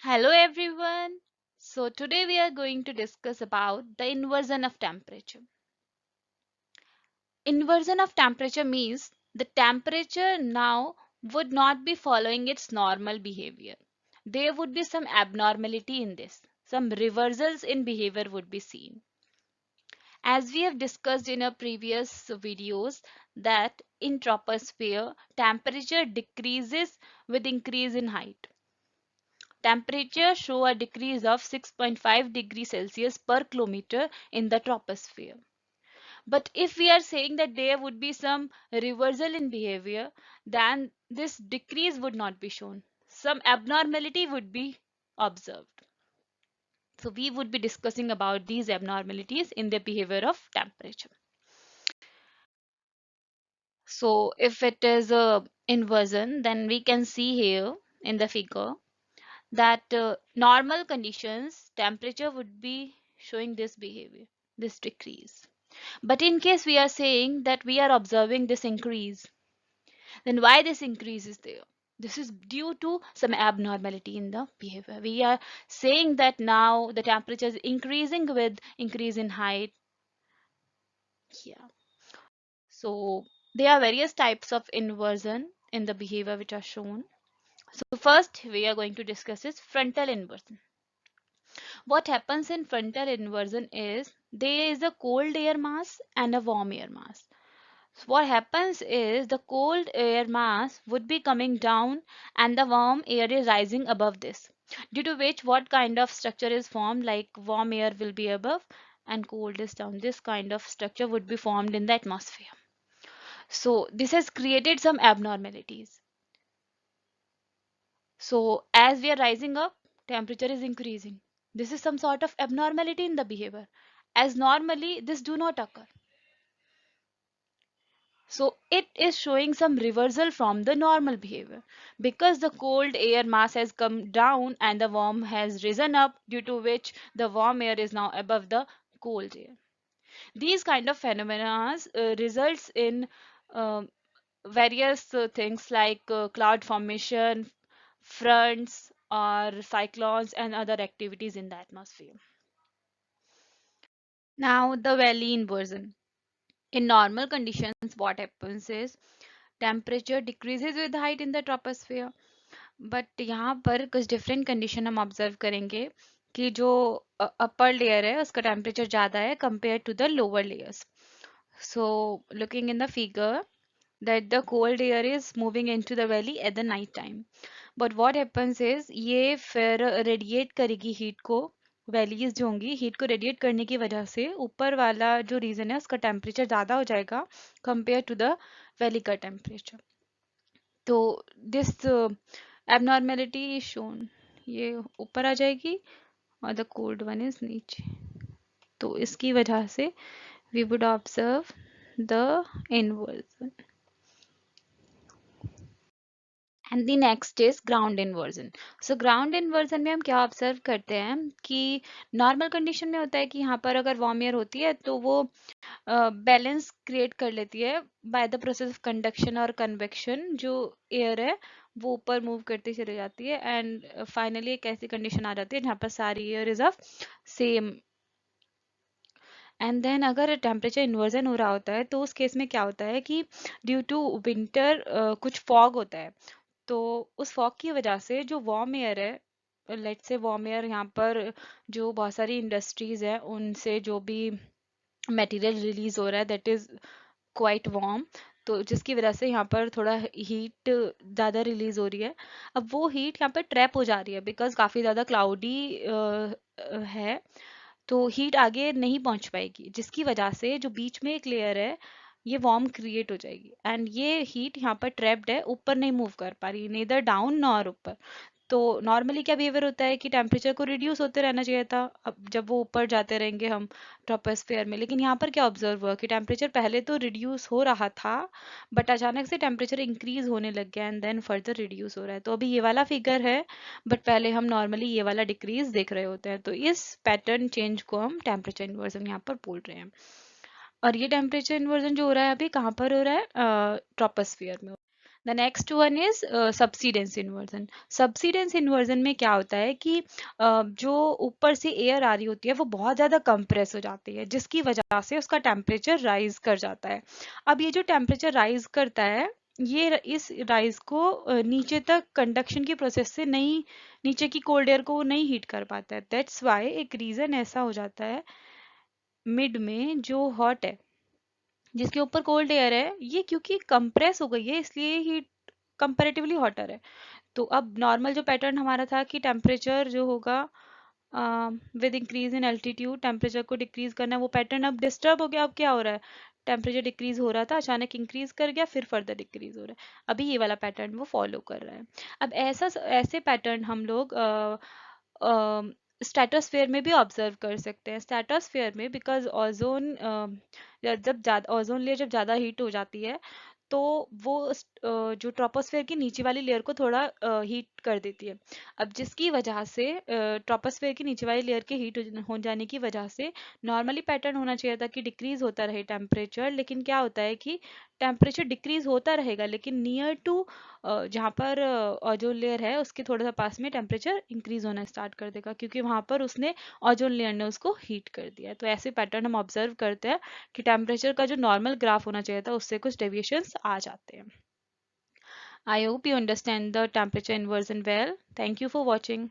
Hello everyone. So today we are going to discuss about the inversion of temperature. Inversion of temperature means the temperature now would not be following its normal behavior. There would be some abnormality in this. Some reversals in behavior would be seen. As we have discussed in our previous videos that in troposphere temperature decreases with increase in height. Temperature show a decrease of 6.5 degrees Celsius per kilometer in the troposphere. But if we are saying that there would be some reversal in behavior, then this decrease would not be shown. Some abnormality would be observed. So we would be discussing about these abnormalities in the behavior of temperature. So if it is a inversion, then we can see here in the figure that normal conditions temperature would be showing this behavior, this decrease. But in case we are saying that we are observing this increase, then why this increase is there? This is due to some abnormality in the behavior. We are saying that now the temperature is increasing with increase in height. Yeah. So there are various types of inversion in the behavior which are shown. So first we are going to discuss is frontal inversion. What happens in frontal inversion is there is a cold air mass and a warm air mass. So what happens is the cold air mass would be coming down and the warm air is rising above this. Due to which what kind of structure is formed, like warm air will be above and cold is down. This kind of structure would be formed in the atmosphere. So this has created some abnormalities. So as we are rising up, temperature is increasing. This is some sort of abnormality in the behavior. As normally this do not occur. So it is showing some reversal from the normal behavior because the cold air mass has come down and the warm has risen up, due to which the warm air is now above the cold air. These kind of phenomena results in uh, various things like cloud formation, fronts or cyclones and other activities in the atmosphere. Now the valley inversion. In normal conditions, what happens is temperature decreases with height in the troposphere. But यहाँ पर कुछ different condition हम observe करेंगे कि जो upper layer है उसका temperature ज़्यादा है compare to the lower layers. So looking in the figure that the cold air is moving into the valley at the night time. But what happens is ये फिर radiate करेगी heat को. Valleys जो होंगी heat को radiate करने की वजह से ऊपर वाला जो रीजन है उसका टेम्परेचर ज़्यादा हो जाएगा कंपेयर टू द वैली का टेम्परेचर. तो दिस abnormality is shown. ये ऊपर आ जाएगी और द कोल्ड वन इज नीचे. तो इसकी वजह से we would observe the inversion. And the next is ground inversion. So ground inversion में हम क्या ऑब्जर्व करते हैं कि नॉर्मल कंडीशन में होता है कि यहाँ पर अगर वार्म एयर होती है तो वो बैलेंस क्रिएट कर लेती है by the process of conduction और कन्वेक्शन. जो एयर है वो ऊपर मूव करती चली जाती है एंड फाइनली एक ऐसी कंडीशन आ जाती है जहाँ पर सारी air is of same. And then अगर टेम्परेचर इन्वर्जन हो रहा होता है तो उस केस में क्या होता है कि ड्यू टू विंटर कुछ फॉग होता है. तो उस फॉग की वजह से जो वार्म एयर है, लेट्स से वार्म एयर यहाँ पर जो बहुत सारी इंडस्ट्रीज है उनसे जो भी मटेरियल रिलीज हो रहा है दैट इज क्वाइट वार्म. तो जिसकी वजह से यहाँ पर थोड़ा हीट ज़्यादा रिलीज हो रही है. अब वो हीट यहाँ पर ट्रैप हो जा रही है बिकॉज काफ़ी ज़्यादा क्लाउडी है. तो हीट आगे नहीं पहुंच पाएगी जिसकी वजह से जो बीच में एक लेयर है ये वार्म क्रिएट हो जाएगी एंड ये हीट यहाँ पर ट्रैप्ड है, ऊपर नहीं मूव कर पा रही, नेदर डाउन नॉर ऊपर. तो नॉर्मली क्या बिहेवियर होता है कि टेम्परेचर को रिड्यूस होते रहना चाहिए था अब जब वो ऊपर जाते रहेंगे हम ट्रोपोस्फेयर में. लेकिन यहाँ पर क्या ऑब्जर्व हुआ कि टेम्परेचर पहले तो रिड्यूस हो रहा था बट अचानक से टेम्परेचर इंक्रीज होने लग गया एंड देन फर्दर रिड्यूस हो रहा है. तो अभी ये वाला फिगर है बट पहले हम नॉर्मली ये वाला डिक्रीज देख रहे होते हैं. तो इस पैटर्न चेंज को हम टेम्परेचर इन्वर्जन यहाँ पर बोल रहे हैं. और ये टेम्परेचर इन्वर्जन जो हो रहा है अभी कहाँ पर हो रहा है, ट्रोपोस्फियर में. The next one is subsidence inversion. Subsidence inversion में क्या होता है कि जो ऊपर से एयर आ रही होती है वो बहुत ज़्यादा कंप्रेस हो जाती है, जिसकी वजह से उसका टेम्परेचर राइज कर जाता है। अब ये जो टेम्परेचर राइज करता है, ये इस राइज को नीचे तक कंडक्शन की प्रोसेस से नहीं, नीचे की कोल्ड एयर को नहीं हीट कर पाता है। दैट्स वाई एक रीजन ऐसा हो जाता है मिड में जो हॉट है, जिसके ऊपर कोल्ड एयर है, ये क्योंकि कंप्रेस हो गई है इसलिए हीट कंपैरेटिवली हॉटर है। तो अब नॉर्मल जो पैटर्न हमारा था कि टेम्परेचर जो होगा with increase in altitude temperature को डिक्रीज करना है, वो पैटर्न अब डिस्टर्ब हो गया। अब क्या हो रहा है, टेम्परेचर डिक्रीज हो रहा था, अचानक इंक्रीज कर गया, फिर फर्दर डिक्रीज हो रहा है। अभी ये वाला पैटर्न वो फॉलो कर रहा है। अब ऐसे पैटर्न हम लोग स्ट्रेटोस्फेयर में भी ऑब्जर्व कर सकते हैं। स्ट्रेटोस्फेयर में बिकॉज ओजोन जब ज़्यादा ओजोन लेयर जब ज़्यादा हीट हो जाती है तो वो जो ट्रोपोस्फेयर की नीचे वाली लेयर को थोड़ा हीट कर देती है। अब जिसकी वजह से ट्रोपोस्फेयर की नीचे वाली लेयर के हीट हो जाने की वजह से नॉर्मली पैटर्न होना चाहिए था कि डिक्रीज होता रहे टेम्परेचर, लेकिन क्या होता है कि टेम्परेचर डिक्रीज होता रहेगा लेकिन नियर टू जहाँ पर ओजोन लेयर है उसके थोड़ा सा पास में टेम्परेचर इंक्रीज होना स्टार्ट कर देगा, क्योंकि वहाँ पर उसने ओजोन लेयर ने उसको हीट कर दिया है। तो ऐसे पैटर्न हम ऑब्जर्व करते हैं कि टेम्परेचर का जो नॉर्मल ग्राफ होना चाहिए था उससे कुछ डेविएशंस आ जाते हैं। I hope you understand the temperature inversion well. Thank you for watching.